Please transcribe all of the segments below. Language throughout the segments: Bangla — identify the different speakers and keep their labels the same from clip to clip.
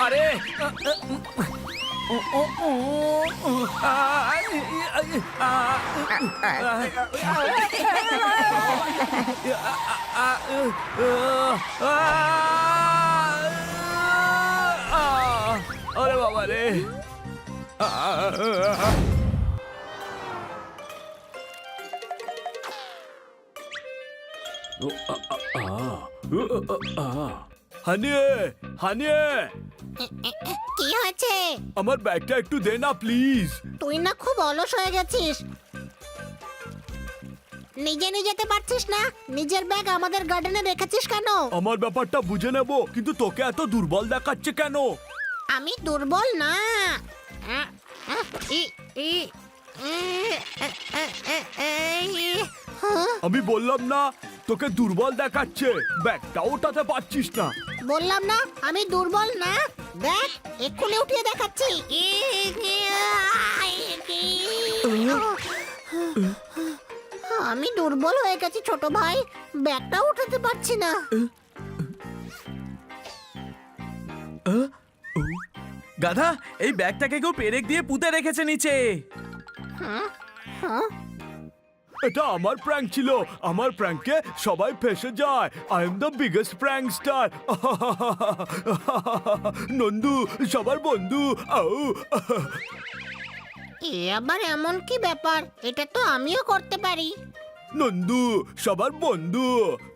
Speaker 1: আরে আরে বাবা রে হানিয়ে হানিয়ে
Speaker 2: কি হয়েছে?
Speaker 1: আমার ব্যাগটা একটু দে না প্লিজ।
Speaker 2: তুই না খুব অলস হয়ে গেছিস, নিজে নিয়ে যেতে পারছিস না। নিজের ব্যাগ আমাদের গার্ডেনে রেখেছিস কেন?
Speaker 1: আমার ব্যাপারটা বুঝে নেব, কিন্তু তোকে এত দুর্বল দেখাচ্ছে কেন?
Speaker 2: আমি দুর্বল না।
Speaker 1: আমি বললাম না তোকে দুর্বল দেখাচ্ছে, ব্যাগটা ওঠাতে পারছিস না।
Speaker 2: বললাম না আমি দুর্বল না। দেখ এক্ষুনি উঠিয়ে দেখাচ্ছি। আমি দুর্বল হয়ে গেছি ছোট ভাই, ব্যাগটা উঠাতে পারছি না।
Speaker 3: গাধা, এই ব্যাগটাকে কেউ পেরেক দিয়ে পুঁতে রেখেছে নিচে।
Speaker 1: এটা আমার প্র্যাঙ্ক ছিল, আমার প্র্যাঙ্কে সবাই ফেসে যায়। I am the biggest prank star. Nandu সবার বন্ধু।
Speaker 2: এ আবার এমন কি ব্যাপার? এটা তো আমিও করতে পারি।
Speaker 1: নন্দু সবার বন্ধু,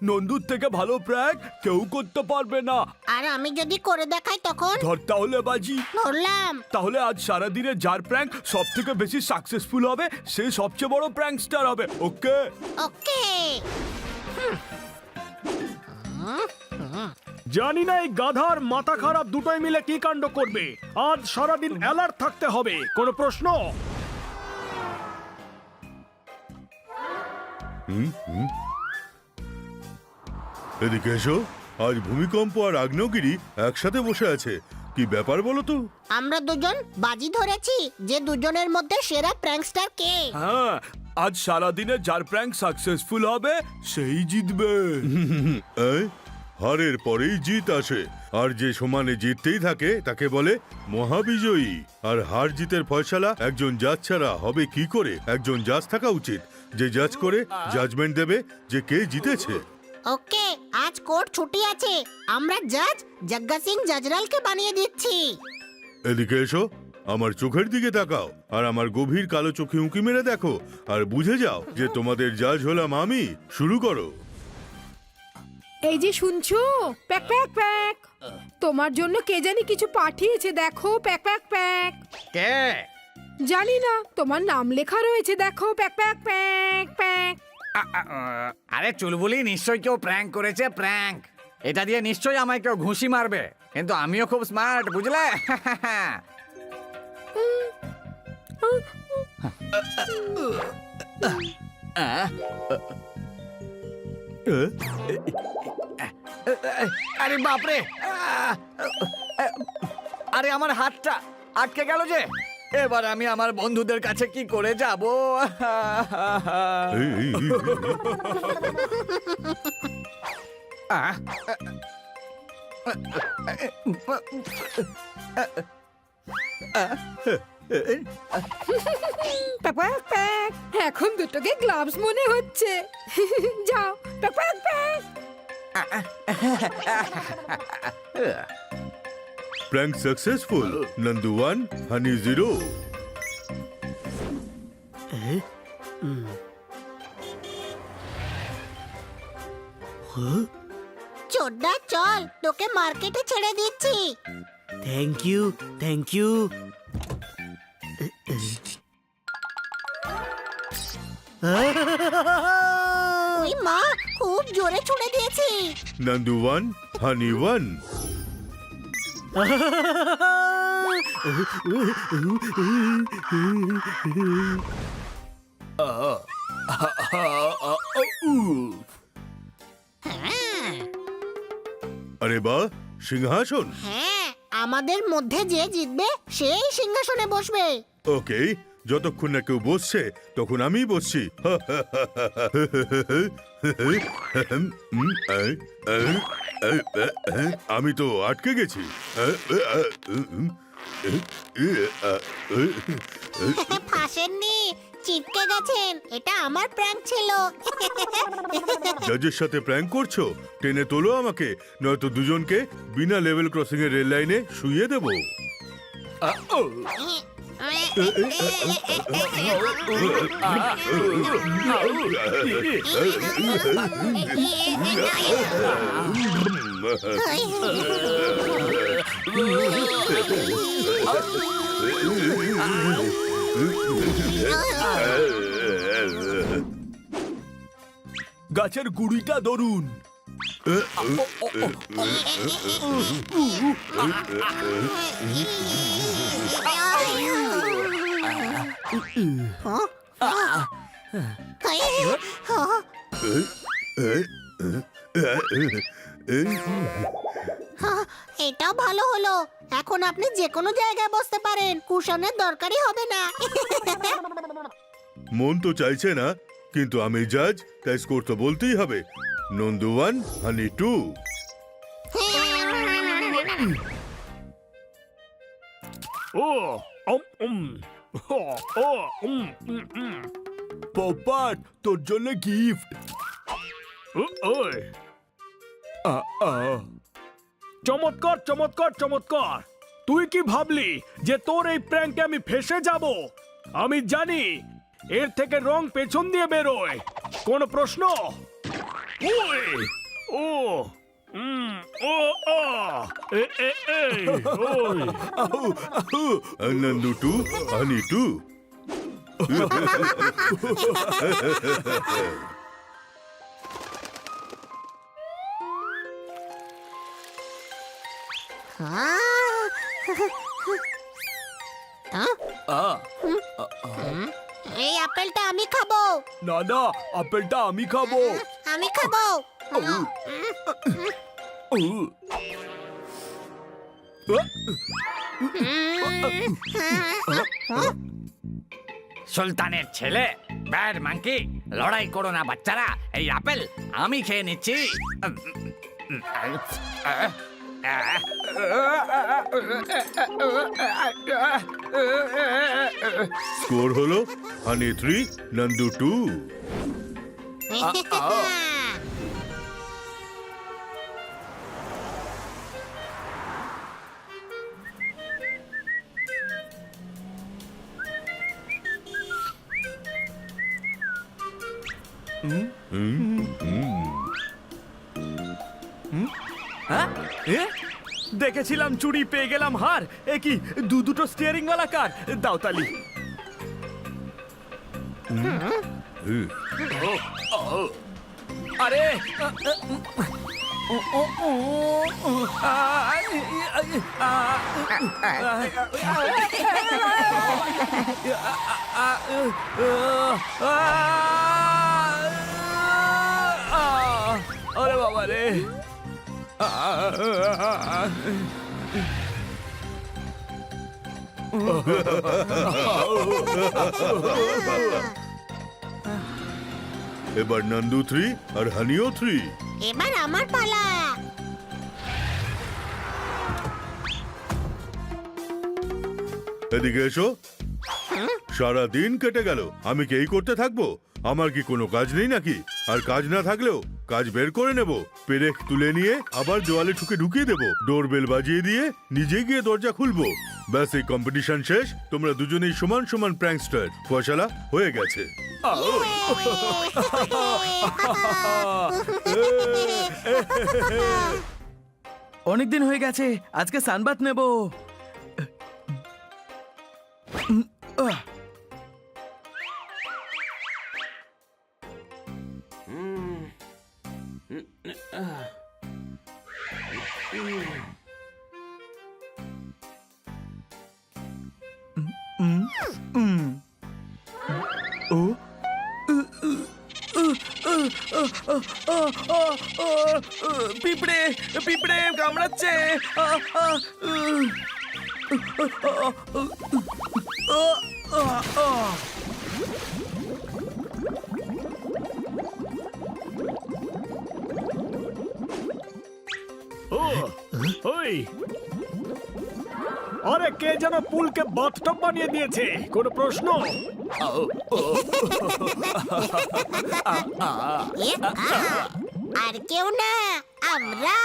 Speaker 1: নন্দুর থেকে ভালো প্র্যাঙ্ক কেউ করতে পারবে না।
Speaker 2: আর আমি যদি করে দেখাই তখন?
Speaker 1: ধর তাহলে বাজি।
Speaker 2: ধরলাম।
Speaker 1: তাহলে আজ সারাদিনে যার প্র্যাঙ্ক সব থেকে বেশি সাকসেসফুল হবে সে সবচেয়ে বড় প্র্যাঙ্ক স্টার হবে। ওকে
Speaker 2: ওকে।
Speaker 4: জানি না এই গাধার মাথা খারাপ দুটোই মিলে কি কাণ্ড করবে। আজ সারাদিন অ্যালার্ট থাকতে হবে। কোনো প্রশ্ন?
Speaker 5: এদিকে এসো। আজ ভূমিকম্প আর আগ্নেয়গিরি একসাথে বসে আছে, কি ব্যাপার বলো তো?
Speaker 2: আমরা দুজন বাজি ধরেছি যে দুজনের মধ্যে সেরা প্র্যাঙ্কস্টার কে।
Speaker 1: হ্যাঁ, আজ সারাদিনে যার প্র্যাঙ্ক সাকসেসফুল হবে সেই জিতবে।
Speaker 5: এই, হারের পরেই জিত আসে, আর যে সমানে জিততেই থাকে তাকে বলে মহাবিজয়ী। আর হার জিতের ফয়সালা একজন জাজ ছাড়া হবে কি করে? একজন জাজ থাকা উচিত যে জাজ করে জাজমেন্ট দেবে যে কে জিতেছে।
Speaker 2: ওকে, আজ কোর্ট ছুটি আছে, আমরা জাজ জগ্গা সিং জাজরালকে বানিয়ে দিচ্ছি।
Speaker 5: এদিকে এসো, আমার চোখের দিকে তাকাও আর আমার গভীর কালো চোখে উঁকি মেরে দেখো আর বুঝে যাও যে তোমাদের জাজ হলাম আমি। শুরু করো।
Speaker 6: এই যে শুনছো, প্যাক প্যাক প্যাক, তোমার জন্য কে জানি কিছু পাঠিয়েছে, দেখো প্যাক প্যাক প্যাক।
Speaker 7: কে?
Speaker 6: জানি না, তোমার নাম লেখা রয়েছে, দেখো প্যাক প্যাক প্যাক প্যাক।
Speaker 7: আরে চুলবুলি, নিশ্চয়ই কেউ প্র্যাঙ্ক করেছে। প্র্যাঙ্ক এটা দিয়ে নিশ্চয়ই আমায় কেউ ঘুষি মারবে, কিন্তু আমিও খুব স্মার্ট, বুঝলে? আরে বাপরে, আরে আমার হাতটা আটকে গেল যে। এবার আমি আমার বন্ধুদের কাছে কি করে যাব?
Speaker 5: এই, এই, এই,
Speaker 6: প্যাক প্যাক প্যাক, এখন দুটোকে গ্লাভস মনে হচ্ছে। যাও pack pack pack.
Speaker 5: Prank successful. Nandu 1, Honey 0।
Speaker 2: চোদ্দা চল, তোকে মার্কেটে ছেড়ে দিচ্ছি।
Speaker 8: Thank you, thank you.
Speaker 2: ওই মা, খুব জোরে ছুড়ে দিয়েছি।
Speaker 5: নন্দু 1, হানি 1। আরে বাহ, সিংহাসন।
Speaker 2: হ্যাঁ, আমাদের মধ্যে যে জিতবে সেই সিংহাসনে বসবে।
Speaker 5: ওকে, যতক্ষণ না কেউ বসছে তখন আমি বসছি। আমি তো আটকে গেছি।
Speaker 2: ফাঁসেননি, চিপকে গেছেন। এটা আমার প্র্যাঙ্ক ছিল।
Speaker 5: জাজের সাথে প্র্যাঙ্ক করছো? টেনে তোলো আমাকে, নয়তো দুজনকে বিনা লেভেল ক্রসিং এর রেল লাইনে শুইয়ে দেবো।
Speaker 1: গাছের গুড়িটা ধরুন।
Speaker 2: এটাও ভালো হলো। এখন আপনি যে কোনো জায়গায় বসতে পারেন, কুশনের দরকারই হবে না।
Speaker 5: মন তো চাইছে না, কিন্তু আমি জাজ, তাই স্কোর তো বলতেই হবে। নন্দু 1, হানি 2।
Speaker 4: ও ও ও
Speaker 1: পপাট, তোর জন্য গিফট।
Speaker 4: ওই চমৎকার চমৎকার চমৎকার। তুই কি ভাবলি যে তোর এই প্র্যাঙ্কে আমি ফেসে যাব? আমি জানি এর থেকে রং পেছন দিয়ে বেরোয়। কোন প্রশ্ন? ওই ও ও ও এ এ এ ওই
Speaker 5: নন্দু 2, হানি 2।
Speaker 2: এই আপেলটা আমি খাবো।
Speaker 1: না না, আপেলটা আমি খাবো।
Speaker 2: আমি খাবো।
Speaker 7: সুলতানের ছেলে, ব্যাড মাঙ্কি, লড়াই করো না বাচ্চারা। এই আপেল আমি খেয়ে নিচ্ছি।
Speaker 5: স্কোর হলো হানি 3, নন্দু 2।
Speaker 1: দেখেছিলাম চুড়ি, পেয়ে গেলাম হার। এ কি, দুটো স্টিয়ারিং ওয়ালা কার? দাও তালি। আরে আরে বাবা রে।
Speaker 5: এবার নন্দু 3 আর হানিও 3।
Speaker 2: এবার আমার পালা।
Speaker 5: এদিকে এসো। সারা দিন কেটে গেল, আমি কি এই করতে থাকবো? আমার কি কোনো কাজ নেই নাকি? আর কাজ না থাকলেও কাজ বের করে নেব। পেরেক তুলে নিয়ে আবার দেওয়ালে ঠুকে ঢুকিয়ে দেবো। ডোরবেল বাজিয়ে দিয়ে নিজে গিয়ে দরজা খুলবো। ব্যাস, এই কম্পিটিশন শেষ। তোমরা দুজনেই সমান সমান প্র্যাঙ্কস্টার। ফয়সালা হয়ে গেছে।
Speaker 3: অনেকদিন হয়ে গেছে, আজকে সানবাত নেব। পিঁপড়ে পিঁপড়ে কামড়াচ্ছে।
Speaker 4: ওই আরে কে যেন পুলকে বাথটব বানিয়ে দিয়েছে কোনো প্রশ্ন?
Speaker 2: আর কেউ না, আমরা।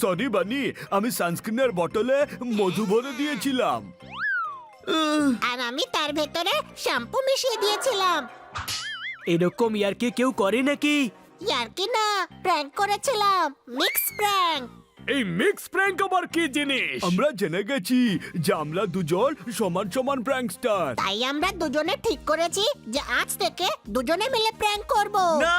Speaker 1: সরি বানি, আমি সানস্ক্রিনের বটলে মধু ভরে দিয়েছিলাম।
Speaker 2: আর আমি তার ভেতরে শ্যাম্পু মিশিয়ে দিয়েছিলাম।
Speaker 8: এরকম ইয়ারকে কেউ করে নাকি?
Speaker 2: ইয়ার্কি না, প্র্যাঙ্ক করেছিলাম, মিক্স প্র্যাঙ্ক।
Speaker 4: এই মিক্স প্র্যাঙ্ক আবার কি জিনিস?
Speaker 1: আমরা জেনে গেছি যে আমরা দুজন সমান সমান প্র্যাঙ্কস্টার।
Speaker 2: তাই আমরা দুজনে ঠিক করেছি যে আজ থেকে দুজনে মিলে প্র্যাঙ্ক করব।
Speaker 8: না!